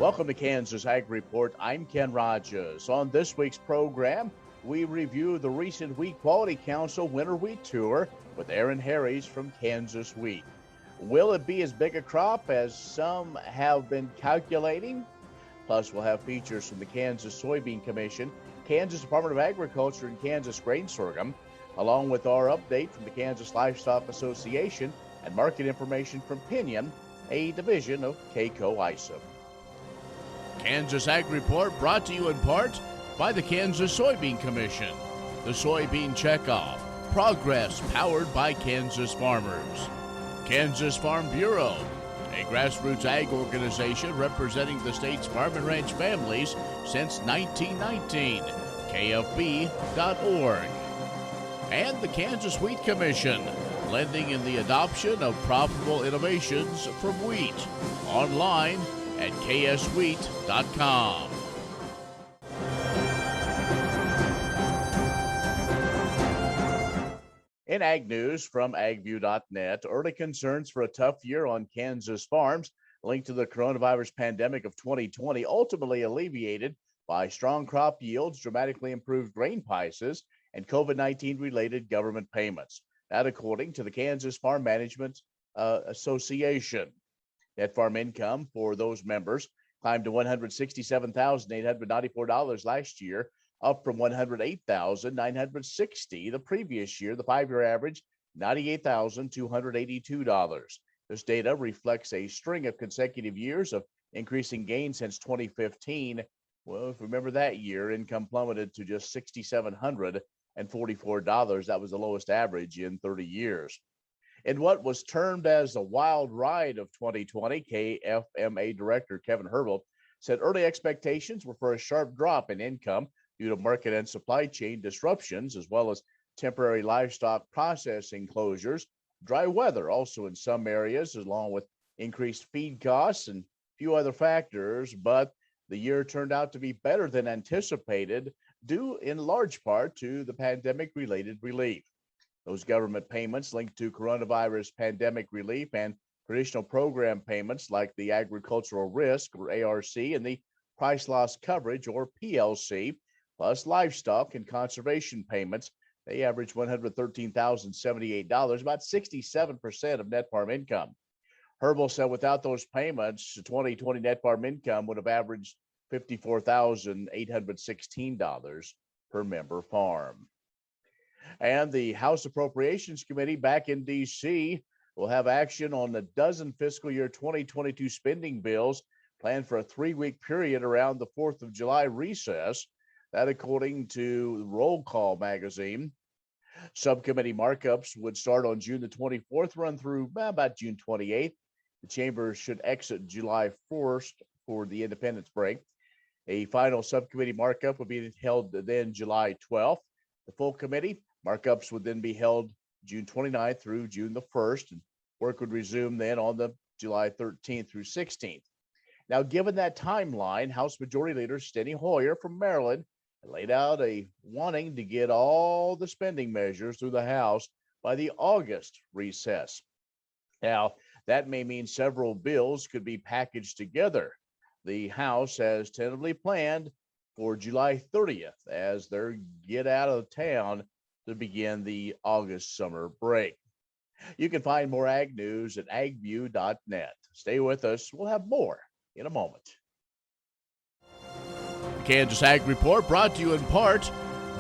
Welcome to Kansas Ag Report. I'm Ken Rogers. On this week's program, we review the recent Wheat Quality Council Winter Wheat Tour with Aaron Harries from Kansas Wheat. Will it be as big a crop as some have been calculating? Plus, we'll have features from the Kansas Soybean Commission, Kansas Department of Agriculture, and Kansas Grain Sorghum, along with our update from the Kansas Livestock Association and market information from Pinion, a division of K-Cow Isom. Kansas Ag Report brought to you in part by the Kansas Soybean Commission, the Soybean Checkoff, progress powered by Kansas farmers. Kansas Farm Bureau, a grassroots ag organization representing the state's farm and ranch families since 1919, KFB.org. And the Kansas Wheat Commission, lending in the adoption of profitable innovations from wheat, online at kswheat.com. In ag news from agview.net, early concerns for a tough year on Kansas farms linked to the coronavirus pandemic of 2020 ultimately alleviated by strong crop yields, dramatically improved grain prices, and COVID-19 related government payments. That according to the Kansas Farm Management Association. Net farm income for those members climbed to $167,894 last year, up from $108,960 the previous year. The 5-year average, $98,282. This data reflects a string of consecutive years of increasing gains since 2015. Well, if you remember that year, income plummeted to just $6,744. That was the lowest average in 30 years. In what was termed as the wild ride of 2020, KFMA Director Kevin Herbel said early expectations were for a sharp drop in income due to market and supply chain disruptions, as well as temporary livestock processing closures, dry weather also in some areas, along with increased feed costs and a few other factors. But the year turned out to be better than anticipated, due in large part to the pandemic-related relief. Those government payments linked to coronavirus pandemic relief and traditional program payments like the Agricultural Risk, or ARC, and the Price Loss Coverage, or PLC, plus livestock and conservation payments, they averaged $113,078, about 67% of net farm income. Herbel said without those payments, 2020 net farm income would have averaged $54,816 per member farm. And the House Appropriations Committee back in D.C. will have action on a dozen fiscal year 2022 spending bills planned for a 3-week period around the 4th of July recess. That according to Roll Call magazine. Subcommittee markups would start on June the 24th, run through about June 28th. The chamber should exit July 1st for the Independence break. A final subcommittee markup would be held then July 12th. The full committee markups would then be held June 29th through June the 1st, and work would resume then on the July 13th through 16th. Now, given that timeline, House Majority Leader Steny Hoyer from Maryland laid out a wanting to get all the spending measures through the House by the August recess. Now, that may mean several bills could be packaged together. The House has tentatively planned for July 30th as they get out of town to begin the August summer break. You can find more ag news at agview.net. Stay with us. We'll have more in a moment. Kansas Ag Report brought to you in part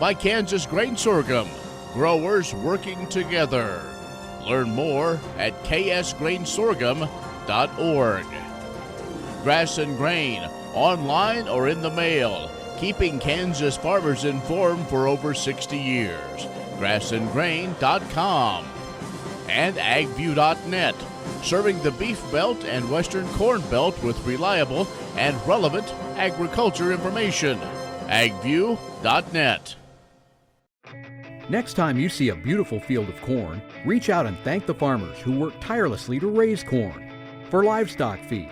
by Kansas Grain Sorghum, growers working together. Learn more at ksgrainsorghum.org. Grass and Grain, online or in the mail, keeping Kansas farmers informed for over 60 years. grassandgrain.com. And agview.net, serving the Beef Belt and Western Corn Belt with reliable and relevant agriculture information. agview.net. Next time you see a beautiful field of corn, reach out and thank the farmers who work tirelessly to raise corn for livestock feed,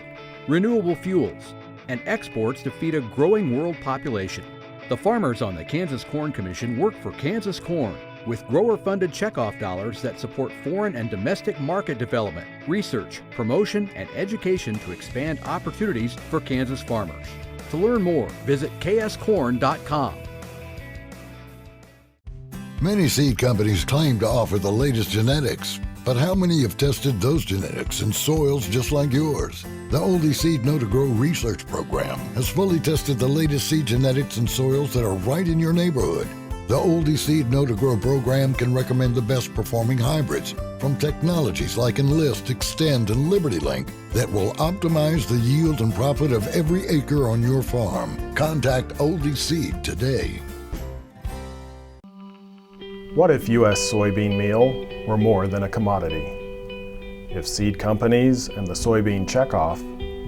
renewable fuels, and exports to feed a growing world population. The farmers on the Kansas Corn Commission work for Kansas corn with grower-funded checkoff dollars that support foreign and domestic market development, research, promotion, and education to expand opportunities for Kansas farmers. To learn more, visit kscorn.com. Many seed companies claim to offer the latest genetics, but how many have tested those genetics in soils just like yours? The Oldie Seed Know to Grow research program has fully tested the latest seed genetics in soils that are right in your neighborhood. The Oldie Seed Know to Grow program can recommend the best performing hybrids from technologies like Enlist, Extend, and LibertyLink that will optimize the yield and profit of every acre on your farm. Contact Oldie Seed today. What if U.S. soybean meal were more than a commodity? If seed companies and the soybean checkoff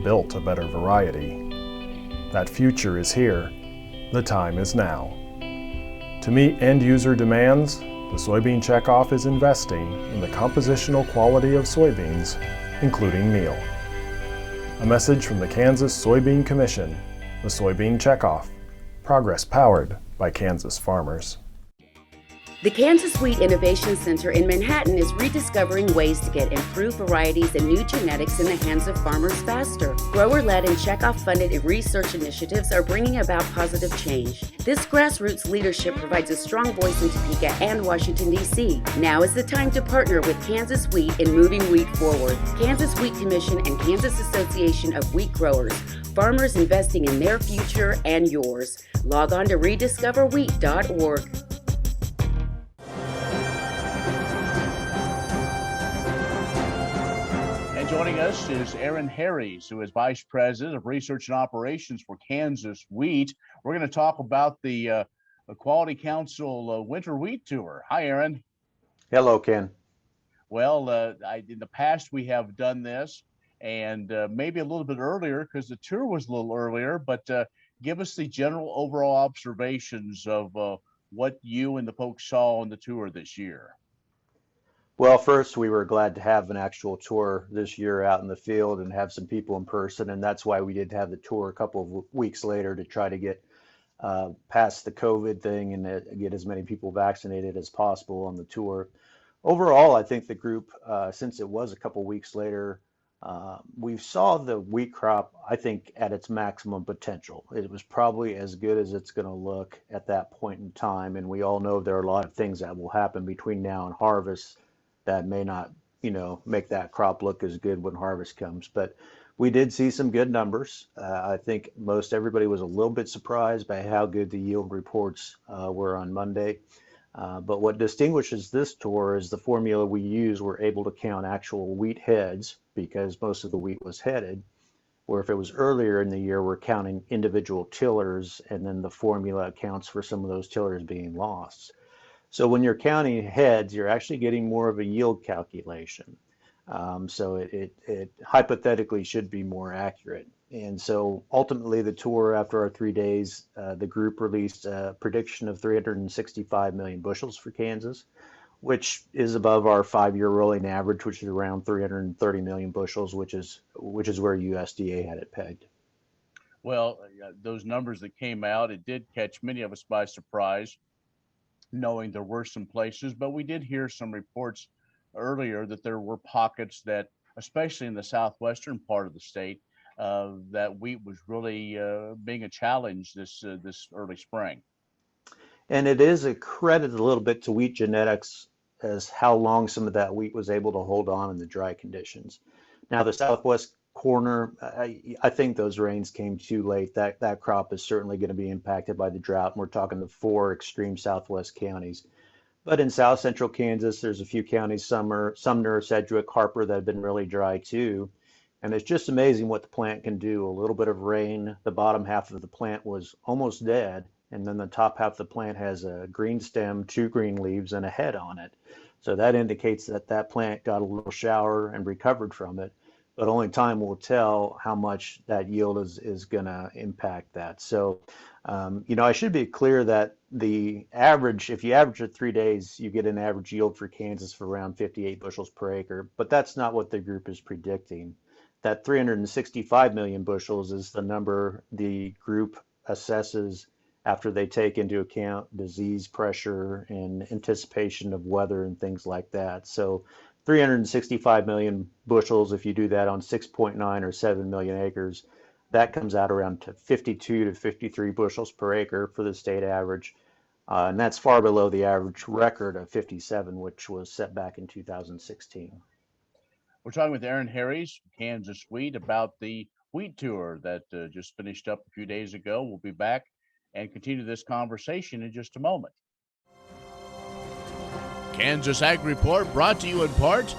built a better variety? That future is here. The time is now. To meet end-user demands, the soybean checkoff is investing in the compositional quality of soybeans, including meal. A message from the Kansas Soybean Commission, the Soybean Checkoff, progress powered by Kansas farmers. The Kansas Wheat Innovation Center in Manhattan is rediscovering ways to get improved varieties and new genetics in the hands of farmers faster. Grower-led and checkoff-funded research initiatives are bringing about positive change. This grassroots leadership provides a strong voice in Topeka and Washington, D.C. Now is the time to partner with Kansas Wheat in moving wheat forward. Kansas Wheat Commission and Kansas Association of Wheat Growers. Farmers investing in their future and yours. Log on to rediscoverwheat.org. Joining us is Aaron Harries, who is Vice President of Research and Operations for Kansas Wheat. We're going to talk about the Quality Council Winter Wheat Tour. Hi, Aaron. Hello, Ken. Well, in the past we have done this, and maybe a little bit earlier because the tour was a little earlier, but give us the general overall observations of what you and the folks saw on the tour this year. Well, first, we were glad to have an actual tour this year out in the field and have some people in person. And that's why we did have the tour a couple of weeks later to try to get past the COVID thing and get as many people vaccinated as possible on the tour. Overall, I think the group, since it was a couple weeks later, we saw the wheat crop, I think, at its maximum potential. It was probably as good as it's going to look at that point in time. And we all know there are a lot of things that will happen between now and harvest that may not, make that crop look as good when harvest comes. But we did see some good numbers. I think most everybody was a little bit surprised by how good the yield reports were on Monday. But what distinguishes this tour is the formula we use. We're able to count actual wheat heads because most of the wheat was headed. Where if it was earlier in the year, we're counting individual tillers, and then the formula accounts for some of those tillers being lost. So when you're counting heads, you're actually getting more of a yield calculation. So it hypothetically should be more accurate. And so ultimately the tour, after our 3 days, the group released a prediction of 365 million bushels for Kansas, which is above our 5-year rolling average, which is around 330 million bushels, which is where USDA had it pegged. Well, those numbers that came out, it did catch many of us by surprise, knowing there were some places, but we did hear some reports earlier that there were pockets that, especially in the southwestern part of the state, that wheat was really being a challenge this early spring. And it is a credit a little bit to wheat genetics as how long some of that wheat was able to hold on in the dry conditions. Now, the southwest corner, I think those rains came too late. That crop is certainly going to be impacted by the drought. And we're talking the 4 extreme southwest counties. But in south central Kansas, there's a few counties, Sumner, Sedgwick, Harper, that have been really dry too. And it's just amazing what the plant can do. A little bit of rain, the bottom half of the plant was almost dead. And then the top half of the plant has a green stem, 2 green leaves, and a head on it. So that indicates that plant got a little shower and recovered from it. But only time will tell how much that yield is going to impact that. So, I should be clear that the average, if you average it 3 days, you get an average yield for Kansas for around 58 bushels per acre. But that's not what the group is predicting. That 365 million bushels is the number the group assesses after they take into account disease pressure and anticipation of weather and things like that. So 365 million bushels, if you do that on 6.9 or 7 million acres, that comes out around to 52 to 53 bushels per acre for the state average. And that's far below the average record of 57, which was set back in 2016. We're talking with Aaron Harries, Kansas Wheat, about the wheat tour that just finished up a few days ago. We'll be back and continue this conversation in just a moment. Kansas Ag Report brought to you in part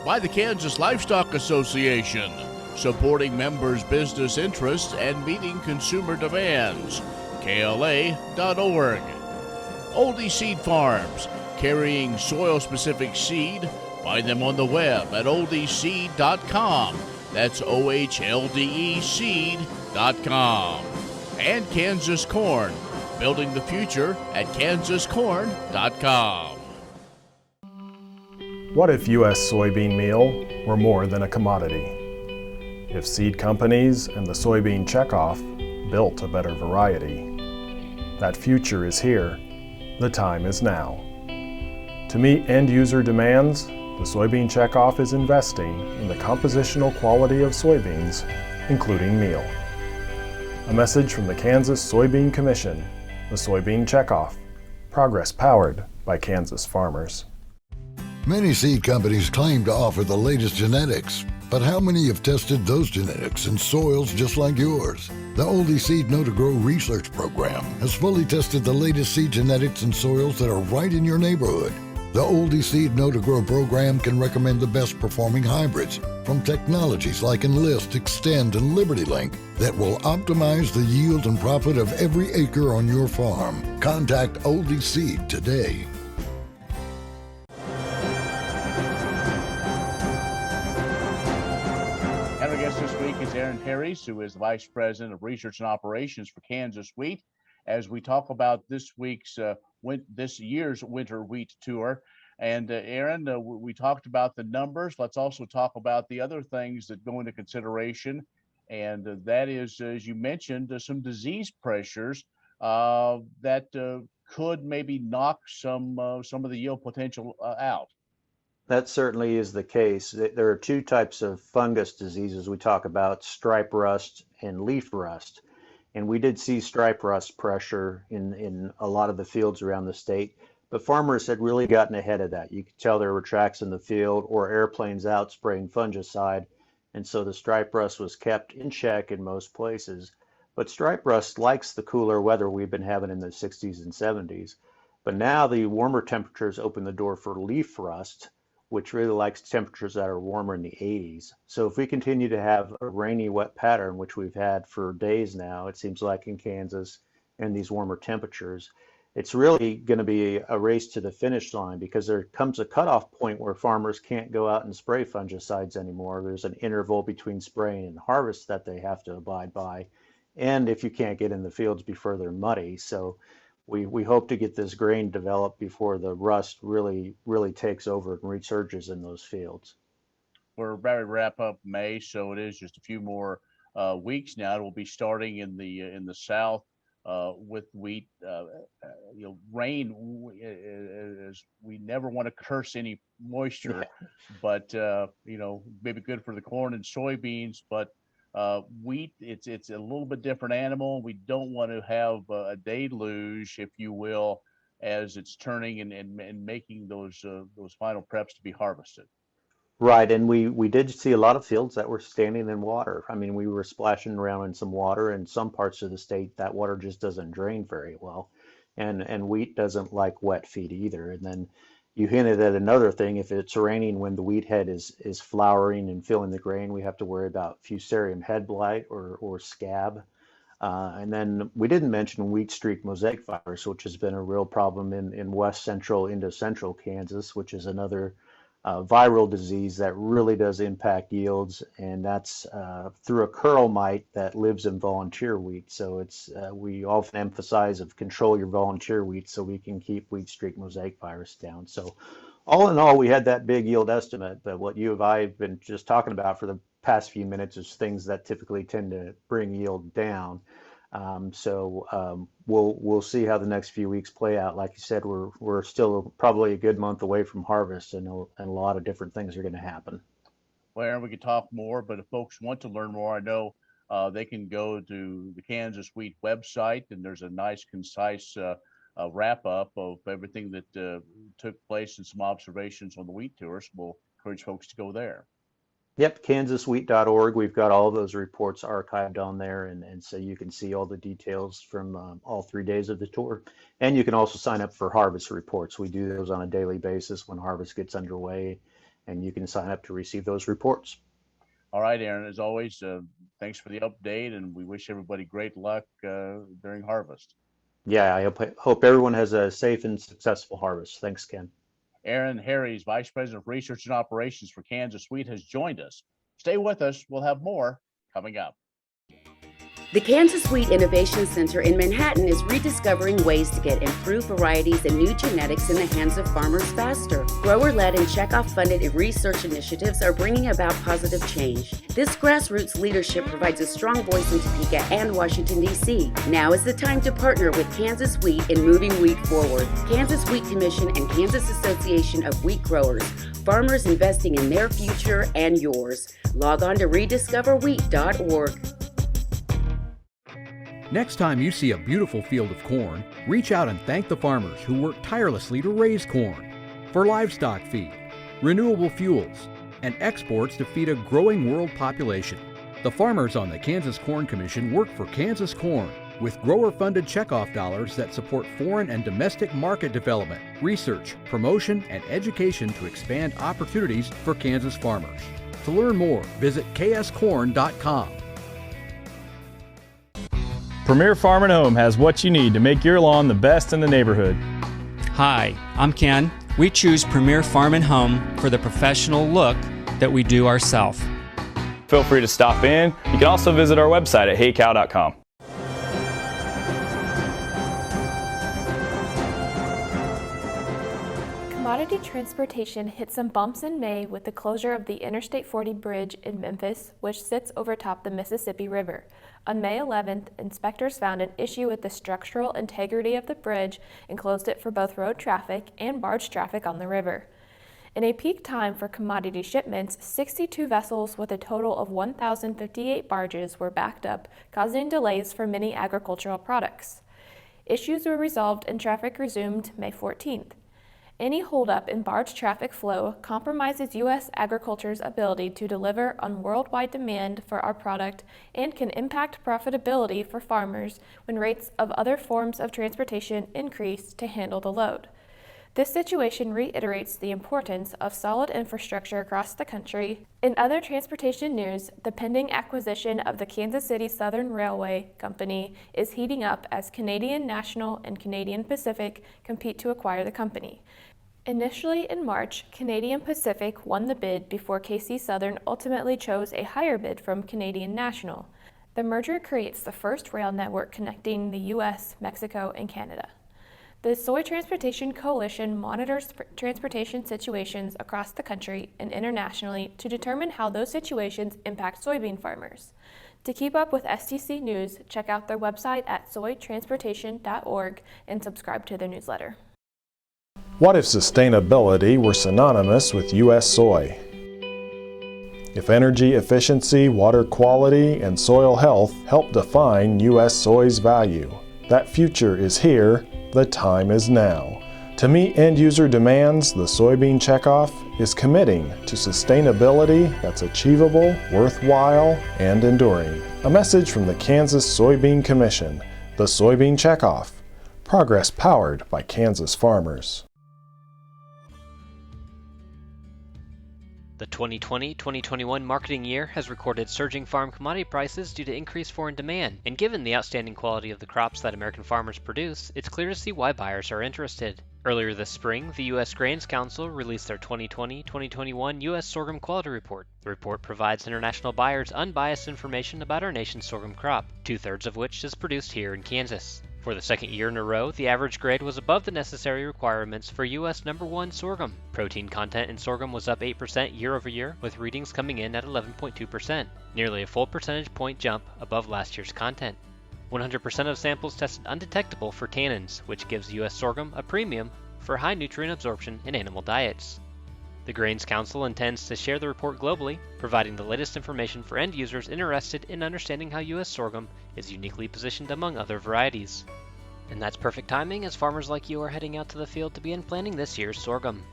by the Kansas Livestock Association, supporting members' business interests and meeting consumer demands. KLA.org. Oldie Seed Farms, carrying soil-specific seed. Find them on the web at oldieseed.com. That's OHLDE seed.com. And Kansas Corn, building the future at kansascorn.com. What if U.S. soybean meal were more than a commodity? If seed companies and the soybean checkoff built a better variety? That future is here. The time is now. To meet end-user demands, the soybean checkoff is investing in the compositional quality of soybeans, including meal. A message from the Kansas Soybean Commission, the Soybean Checkoff, progress powered by Kansas farmers. Many seed companies claim to offer the latest genetics, but how many have tested those genetics in soils just like yours? The Oldie Seed Know to Grow research program has fully tested the latest seed genetics in soils that are right in your neighborhood. The Oldie Seed Know to Grow program can recommend the best performing hybrids from technologies like Enlist, Extend, and LibertyLink that will optimize the yield and profit of every acre on your farm. Contact Oldie Seed today. And our guest this week is Aaron Harries, who is the Vice President of Research and Operations for Kansas Wheat, as we talk about this year's winter wheat tour. And Aaron, we talked about the numbers. Let's also talk about the other things that go into consideration. And that is, as you mentioned, some disease pressures that could maybe knock some of the yield potential out. That certainly is the case. There are two types of fungus diseases we talk about, stripe rust and leaf rust. And we did see stripe rust pressure in a lot of the fields around the state, but farmers had really gotten ahead of that. You could tell there were tracks in the field or airplanes out spraying fungicide, and so the stripe rust was kept in check in most places. But stripe rust likes the cooler weather we've been having in the 60s and 70s. But now the warmer temperatures open the door for leaf rust, which really likes temperatures that are warmer in the 80s. So if we continue to have a rainy, wet pattern, which we've had for days now, it seems like in Kansas, and these warmer temperatures, it's really going to be a race to the finish line, because there comes a cutoff point where farmers can't go out and spray fungicides anymore. There's an interval between spraying and harvest that they have to abide by. And if you can't get in the fields before they're muddy. So we hope to get this grain developed before the rust really takes over and resurges in those fields. We're about to wrap up May, so it is just a few more weeks now. It will be starting in the south with wheat. Rain is, we never want to curse any moisture, but maybe good for the corn and soybeans, but wheat, it's a little bit different animal. We don't want to have a deluge, if you will, as it's turning and making those final preps to be harvested. Right, and we did see a lot of fields that were standing in water. I mean, we were splashing around in some water. In some parts of the state, that water just doesn't drain very well, and wheat doesn't like wet feed either. And then you hinted at another thing. If it's raining when the wheat head is flowering and filling the grain, we have to worry about fusarium head blight or scab. And then we didn't mention wheat streak mosaic virus, which has been a real problem in west central into central Kansas, which is another viral disease that really does impact yields, and that's through a curl mite that lives in volunteer wheat. So it's we often emphasize of control your volunteer wheat so we can keep wheat streak mosaic virus down. So all in all, we had that big yield estimate, but what you and I have been just talking about for the past few minutes is things that typically tend to bring yield down. We'll see how the next few weeks play out. Like you said, we're still probably a good month away from harvest, and a lot of different things are going to happen. Well, Aaron, we could talk more, but if folks want to learn more, I know they can go to the Kansas Wheat website, and there's a nice, concise wrap up of everything that took place and some observations on the wheat tours. We'll encourage folks to go there. Yep, kansaswheat.org. We've got all those reports archived on there, and so you can see all the details from all 3 days of the tour. And you can also sign up for harvest reports. We do those on a daily basis when harvest gets underway, and you can sign up to receive those reports. All right, Aaron, as always, thanks for the update, and we wish everybody great luck during harvest. Yeah, I hope everyone has a safe and successful harvest. Thanks, Ken. Aaron Harries, Vice President of Research and Operations for Kansas Wheat, has joined us. Stay with us. We'll have more coming up. The Kansas Wheat Innovation Center in Manhattan is rediscovering ways to get improved varieties and new genetics in the hands of farmers faster. Grower-led and checkoff-funded research initiatives are bringing about positive change. This grassroots leadership provides a strong voice in Topeka and Washington, D.C. Now is the time to partner with Kansas Wheat in moving wheat forward. Kansas Wheat Commission and Kansas Association of Wheat Growers. Farmers investing in their future and yours. Log on to rediscoverwheat.org. Next time you see a beautiful field of corn, reach out and thank the farmers who work tirelessly to raise corn for livestock feed, renewable fuels, and exports to feed a growing world population. The farmers on the Kansas Corn Commission work for Kansas Corn with grower-funded checkoff dollars that support foreign and domestic market development, research, promotion, and education to expand opportunities for Kansas farmers. To learn more, visit kscorn.com. Premier Farm and Home has what you need to make your lawn the best in the neighborhood. Hi, I'm Ken. We choose Premier Farm and Home for the professional look that we do ourselves. Feel free to stop in. You can also visit our website at heycow.com. Commodity transportation hit some bumps in May with the closure of the Interstate 40 bridge in Memphis, which sits over top the Mississippi River. On May 11th, inspectors found an issue with the structural integrity of the bridge and closed it for both road traffic and barge traffic on the river. In a peak time for commodity shipments, 62 vessels with a total of 1,058 barges were backed up, causing delays for many agricultural products. Issues were resolved and traffic resumed May 14th. Any holdup in barge traffic flow compromises U.S. agriculture's ability to deliver on worldwide demand for our product and can impact profitability for farmers when rates of other forms of transportation increase to handle the load. This situation reiterates the importance of solid infrastructure across the country. In other transportation news, the pending acquisition of the Kansas City Southern Railway Company is heating up as Canadian National and Canadian Pacific compete to acquire the company. Initially in March, Canadian Pacific won the bid before KC Southern ultimately chose a higher bid from Canadian National. The merger creates the first rail network connecting the U.S., Mexico, and Canada. The Soy Transportation Coalition monitors transportation situations across the country and internationally to determine how those situations impact soybean farmers. To keep up with STC news, check out their website at soytransportation.org and subscribe to their newsletter. What if sustainability were synonymous with U.S. soy? If energy efficiency, water quality, and soil health help define U.S. soy's value, that future is here, the time is now. To meet end-user demands, the Soybean Checkoff is committing to sustainability that's achievable, worthwhile, and enduring. A message from the Kansas Soybean Commission, the Soybean Checkoff, progress powered by Kansas farmers. The 2020-2021 marketing year has recorded surging farm commodity prices due to increased foreign demand, and given the outstanding quality of the crops that American farmers produce, it's clear to see why buyers are interested. Earlier this spring, the U.S. Grains Council released their 2020-2021 U.S. Sorghum Quality Report. The report provides international buyers unbiased information about our nation's sorghum crop, 2/3 of which is produced here in Kansas. For the second year in a row, the average grade was above the necessary requirements for U.S. #1 sorghum. Protein content in sorghum was up 8% year over year, with readings coming in at 11.2%, nearly a full percentage point jump above last year's content. 100% of samples tested undetectable for tannins, which gives U.S. sorghum a premium for high nutrient absorption in animal diets. The Grains Council intends to share the report globally, providing the latest information for end users interested in understanding how U.S. sorghum is uniquely positioned among other varieties. And that's perfect timing, as farmers like you are heading out to the field to begin planting this year's sorghum.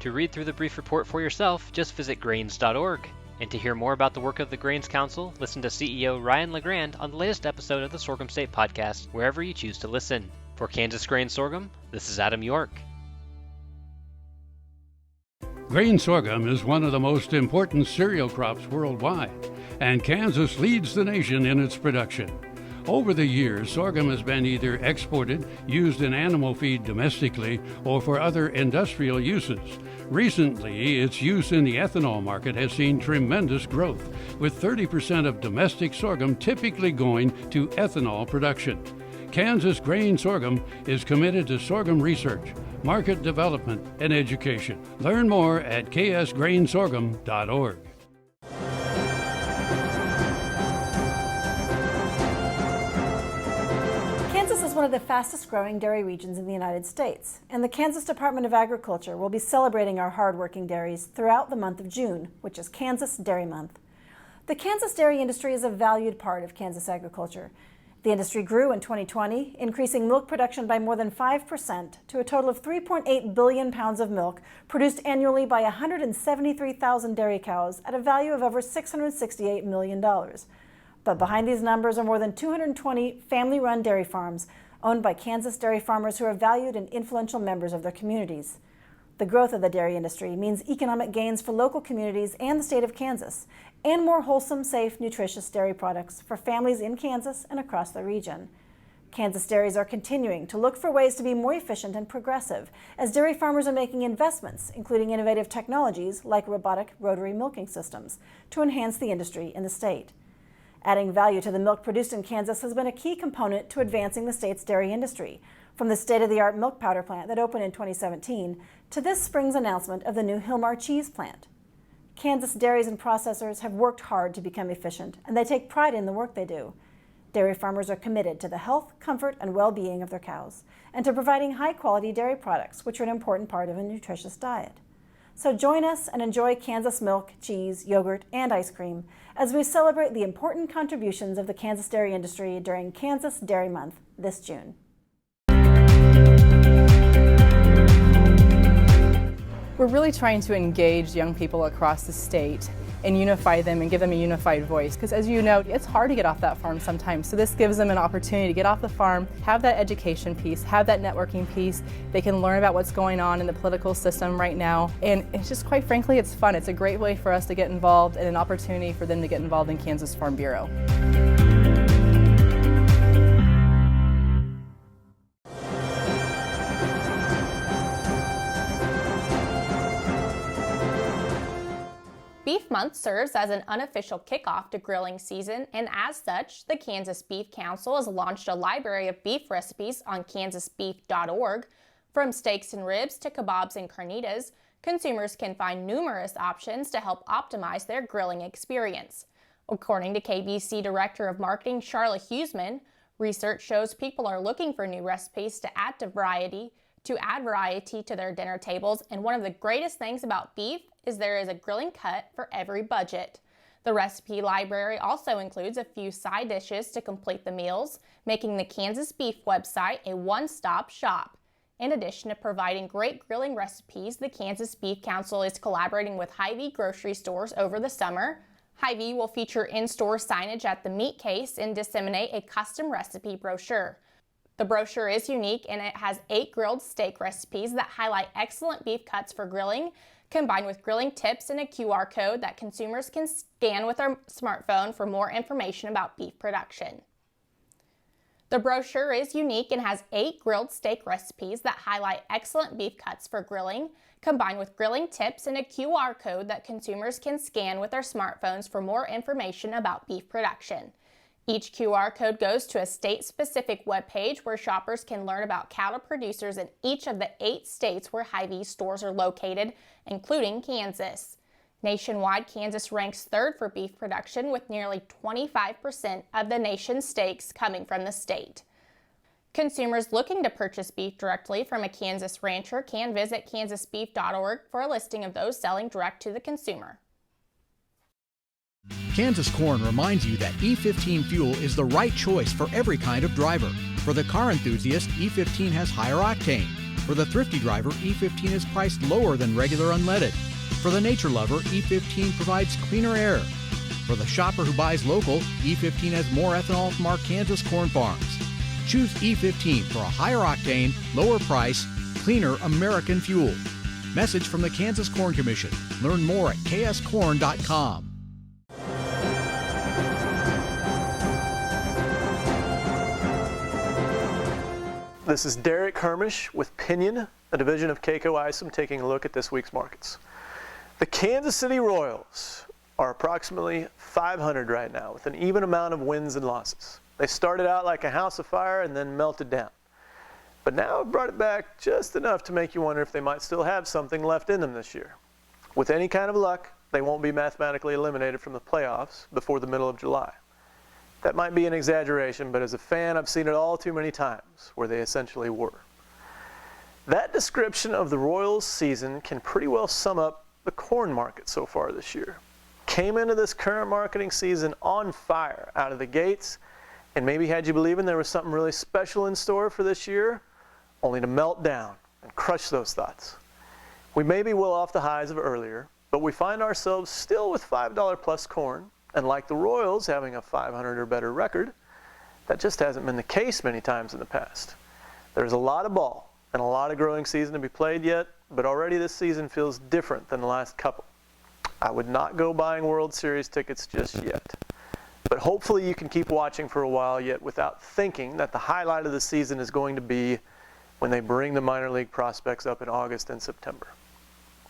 To read through the brief report for yourself, just visit grains.org. And to hear more about the work of the Grains Council, listen to CEO Ryan LeGrand on the latest episode of the Sorghum State Podcast, wherever you choose to listen. For Kansas Grain Sorghum, this is Adam York. Grain sorghum is one of the most important cereal crops worldwide, and Kansas leads the nation in its production. Over the years, sorghum has been either exported, used in animal feed domestically, or for other industrial uses. Recently, its use in the ethanol market has seen tremendous growth, with 30% of domestic sorghum typically going to ethanol production. Kansas Grain Sorghum is committed to sorghum research, market development, and education. Learn more at ksgrainsorghum.org. Kansas is one of the fastest growing dairy regions in the United States, and the Kansas Department of Agriculture will be celebrating our hardworking dairies throughout the month of June, which is Kansas Dairy Month. The Kansas dairy industry is a valued part of Kansas agriculture. The industry grew in 2020, increasing milk production by more than 5% to a total of 3.8 billion pounds of milk produced annually by 173,000 dairy cows at a value of over $668 million. But behind these numbers are more than 220 family-run dairy farms owned by Kansas dairy farmers who are valued and influential members of their communities. The growth of the dairy industry means economic gains for local communities and the state of Kansas, and more wholesome, safe, nutritious dairy products for families in Kansas and across the region. Kansas dairies are continuing to look for ways to be more efficient and progressive as dairy farmers are making investments, including innovative technologies like robotic rotary milking systems, to enhance the industry in the state. Adding value to the milk produced in Kansas has been a key component to advancing the state's dairy industry, from the state-of-the-art milk powder plant that opened in 2017 to this spring's announcement of the new Hilmar cheese plant. Kansas dairies and processors have worked hard to become efficient, and they take pride in the work they do. Dairy farmers are committed to the health, comfort, and well-being of their cows, and to providing high-quality dairy products, which are an important part of a nutritious diet. So join us and enjoy Kansas milk, cheese, yogurt, and ice cream as we celebrate the important contributions of the Kansas dairy industry during Kansas Dairy Month this June. We're really trying to engage young people across the state and unify them and give them a unified voice, because as you know, it's hard to get off that farm sometimes. So this gives them an opportunity to get off the farm, have that education piece, have that networking piece. They can learn about what's going on in the political system right now. And it's just, quite frankly, it's fun. It's a great way for us to get involved and an opportunity for them to get involved in Kansas Farm Bureau. Beef Month serves as an unofficial kickoff to grilling season, and as such, the Kansas Beef Council has launched a library of beef recipes on kansasbeef.org. From steaks and ribs to kebabs and carnitas, consumers can find numerous options to help optimize their grilling experience. According to KBC Director of Marketing Charlotte Huseman, research shows people are looking for new recipes to add variety to their dinner tables, and one of the greatest things about beef is there is a grilling cut for every budget. The recipe library also includes a few side dishes to complete the meals, making the Kansas Beef website a one-stop shop. In addition to providing great grilling recipes, the Kansas Beef Council is collaborating with Hy-Vee grocery stores over the summer. Hy-Vee will feature in-store signage at the meat case and disseminate a custom recipe brochure. The brochure is unique and it has 8 grilled steak recipes that highlight excellent beef cuts for grilling, combined with grilling tips and a QR code that consumers can scan with their smartphone for more information about beef production. The brochure is unique and has 8 grilled steak recipes that highlight excellent beef cuts for grilling, combined with grilling tips and a QR code that consumers can scan with their smartphones for more information about beef production. Each QR code goes to a state-specific webpage where shoppers can learn about cattle producers in each of the 8 states where Hy-Vee stores are located, including Kansas. Nationwide, Kansas ranks third for beef production, with nearly 25% of the nation's steaks coming from the state. Consumers looking to purchase beef directly from a Kansas rancher can visit kansasbeef.org for a listing of those selling direct to the consumer. Kansas Corn reminds you that E15 fuel is the right choice for every kind of driver. For the car enthusiast, E15 has higher octane. For the thrifty driver, E15 is priced lower than regular unleaded. For the nature lover, E15 provides cleaner air. For the shopper who buys local, E15 has more ethanol from our Kansas corn farms. Choose E15 for a higher octane, lower price, cleaner American fuel. Message from the Kansas Corn Commission. Learn more at kscorn.com. This is Derek Hermish with Pinion, a division of K-Cow Isom, taking a look at this week's markets. The Kansas City Royals are approximately 500 right now, with an even amount of wins and losses. They started out like a house of fire and then melted down. But now have brought it back just enough to make you wonder if they might still have something left in them this year. With any kind of luck, they won't be mathematically eliminated from the playoffs before the middle of July. That might be an exaggeration, but as a fan, I've seen it all too many times where they essentially were. That description of the Royals' season can pretty well sum up the corn market so far this year. Came into this current marketing season on fire out of the gates, and maybe had you believing there was something really special in store for this year, only to melt down and crush those thoughts. We may be well off the highs of earlier, but we find ourselves still with $5 plus corn, and like the Royals having a 500 or better record, that just hasn't been the case many times in the past. There's a lot of ball and a lot of growing season to be played yet, but already this season feels different than the last couple. I would not go buying World Series tickets just yet. But hopefully you can keep watching for a while yet without thinking that the highlight of the season is going to be when they bring the minor league prospects up in August and September.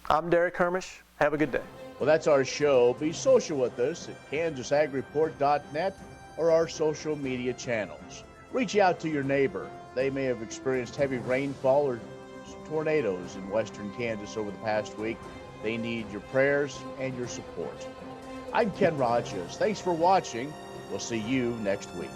I'm Derek Hermish. Have a good day. Well, that's our show. Be social with us at KansasAgReport.net or our social media channels. Reach out to your neighbor. They may have experienced heavy rainfall or tornadoes in western Kansas over the past week. They need your prayers and your support. I'm Ken Rogers. Thanks for watching. We'll see you next week.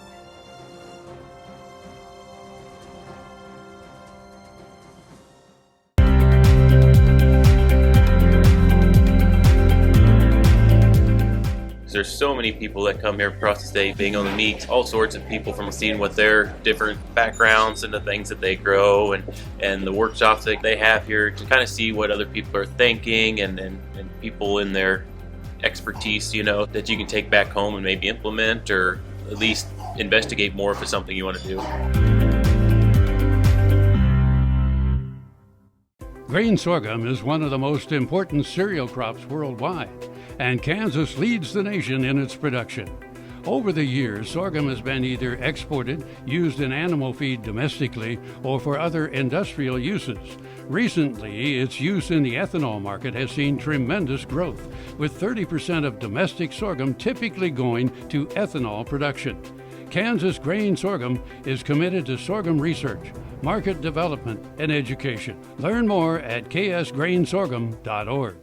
There's so many people that come here across the state, being able to meet all sorts of people from seeing what their different backgrounds and the things that they grow, and the workshops that they have here to kind of see what other people are thinking, and people in their expertise, you know, that you can take back home and maybe implement, or at least investigate more if it's something you want to do. Grain sorghum is one of the most important cereal crops worldwide, and Kansas leads the nation in its production. Over the years, sorghum has been either exported, used in animal feed domestically, or for other industrial uses. Recently, its use in the ethanol market has seen tremendous growth, with 30% of domestic sorghum typically going to ethanol production. Kansas Grain Sorghum is committed to sorghum research, market development, and education. Learn more at ksgrainsorghum.org.